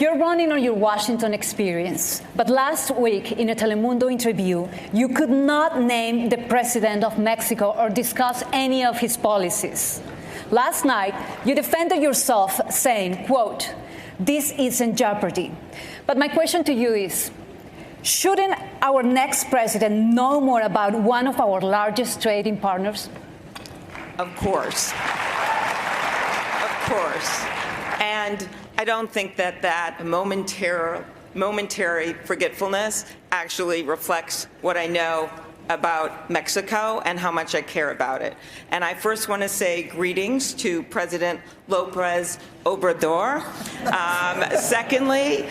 You're running on your Washington experience, but last week in a Telemundo interview, you could not name the president of Mexico or discuss any of his policies. Last night, you defended yourself saying, quote, "This is in jeopardy." But my question to you is, shouldn't our next president know more about one of our largest trading partners? Of course. Of course. And I don't think that momentary forgetfulness actually reflects what I know about Mexico and how much I care about it. And I first want to say greetings to President López Obrador. Secondly,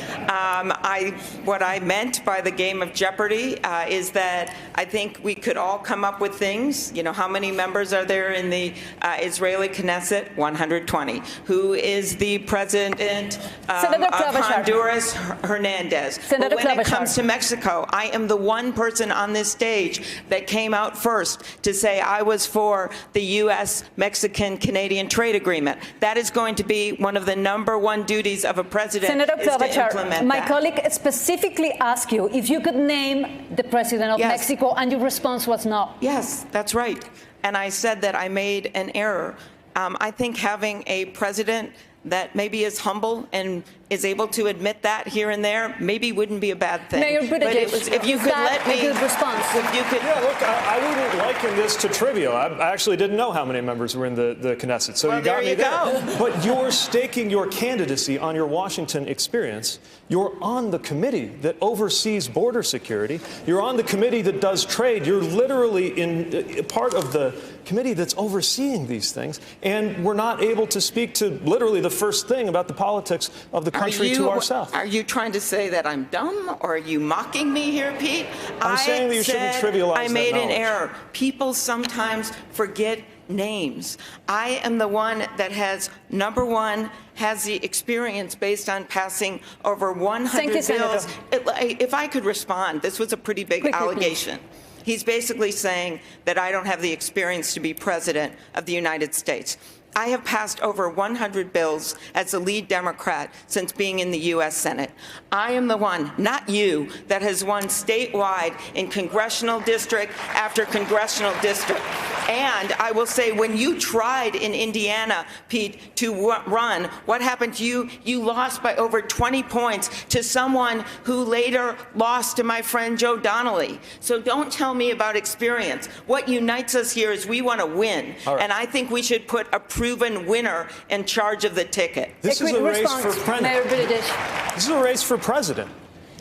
what I meant by the game of Jeopardy is that I think we could all come up with things. You know, how many members are there in the Israeli Knesset? 120. Who is the president of Honduras? Hernandez. But when it comes to Mexico, I am the one person on this stage that came out first to say I was for the U.S. Mexican-Canadian trade agreement. That is going to be one of the #1 duties of a president. Senator Klobuchar, my colleague specifically asked you if you could name the president of Mexico, and your response was no. Yes, that's right. And I said that I made an error. I think having a president that maybe is humble and is able to admit that here and there, maybe wouldn't be a bad thing. Mayor Buttigieg, if you could let me, a good response. If you could, yeah, look, I wouldn't liken this to trivial. I actually didn't know how many members were in the Knesset, so well, you got me there. Go. But you're staking your candidacy on your Washington experience. You're on the committee that oversees border security. You're on the committee that does trade. You're literally in part of the committee that's overseeing these things, and we're not able to speak to literally the first thing about the politics of the country to ourselves. Are you trying to say that I'm dumb, or are you mocking me here, Pete? I'm saying that you shouldn't trivialize I made that an error. People sometimes forget names. I am the one that has, #1, has the experience based on passing over 100 bills. If I could respond, this was a pretty big allegation. He's basically saying that I don't have the experience to be president of the United States. I have passed over 100 bills as the lead Democrat since being in the U.S. Senate. I am the one, not you, that has won statewide in congressional district after congressional district. And I will say, when you tried in Indiana, Pete, to run, what happened to you? You lost by over 20 points to someone who later lost to my friend Joe Donnelly. So don't tell me about experience. What unites us here is we want to win. Right. And I think we should put a proven winner in charge of the ticket. This is a race for president. This is a race for president.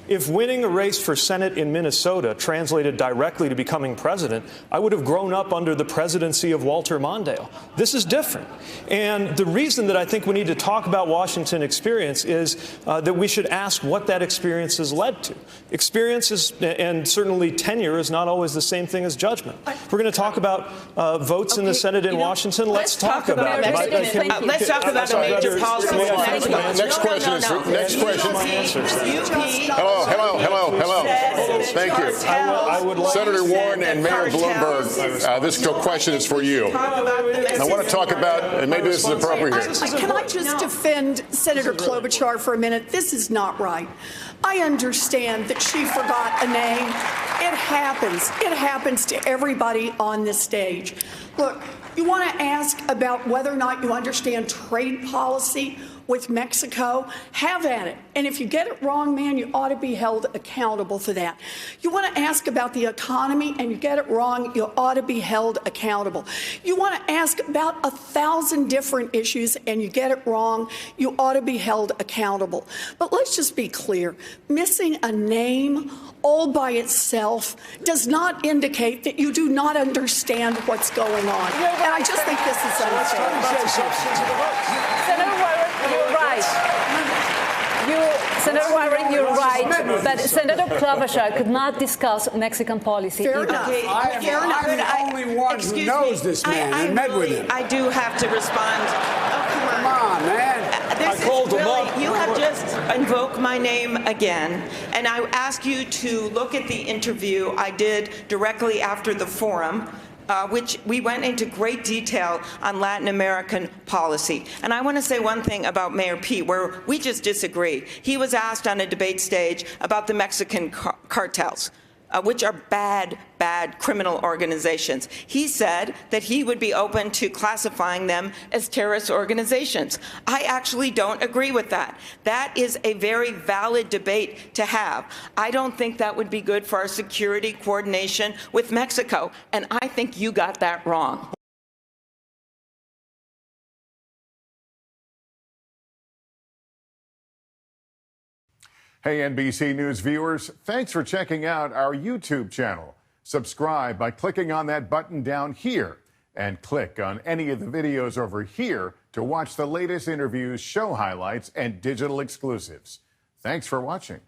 If winning a race for Senate in Minnesota translated directly to becoming president, I would have grown up under the presidency of Walter Mondale. This is different. And the reason that I think we need to talk about Washington experience is that we should ask what that experience has led to. Experience is, and certainly tenure is not always the same thing as judgment. We're going to talk about votes in the Senate in Washington. Let's talk about it. Let's talk about the major policies. Next question is next question. Hello. Thank you. Senator Warren and Mayor Bloomberg, this question is for you. I want to talk about, and maybe this is appropriate here. Can I just defend Senator Klobuchar for a minute? This is not right. I understand that she forgot a name. It happens. It happens to everybody on this stage. Look, you want to ask about whether or not you understand trade policy with Mexico? Have at it. And if you get it wrong, man, you ought to be held accountable for that. You want to ask about the economy and you get it wrong, you ought to be held accountable. You want to ask about 1,000 different issues and you get it wrong, you ought to be held accountable. But let's just be clear. Missing a name all by itself does not indicate that you do not understand what's going on. And I just think this is unfair. Senator Warren, you're right. Senator Warren, you're right. But Senator Klobuchar could not discuss Mexican policy. Fair enough. I'm the only one who knows this man and met with him. I do have to respond. Oh, come on, man. I called him up. You have just invoked my name again, and I ask you to look at the interview I did directly after the forum which we went into great detail on Latin American policy. And I want to say one thing about Mayor Pete, where we just disagree. He was asked on a debate stage about the Mexican cartels, which are bad criminal organizations. He said that he would be open to classifying them as terrorist organizations. I actually don't agree with that. That is a very valid debate to have. I don't think that would be good for our security coordination with Mexico, and I think you got that wrong. Hey, NBC News viewers, thanks for checking out our YouTube channel. Subscribe by clicking on that button down here and click on any of the videos over here to watch the latest interviews, show highlights, and digital exclusives. Thanks for watching.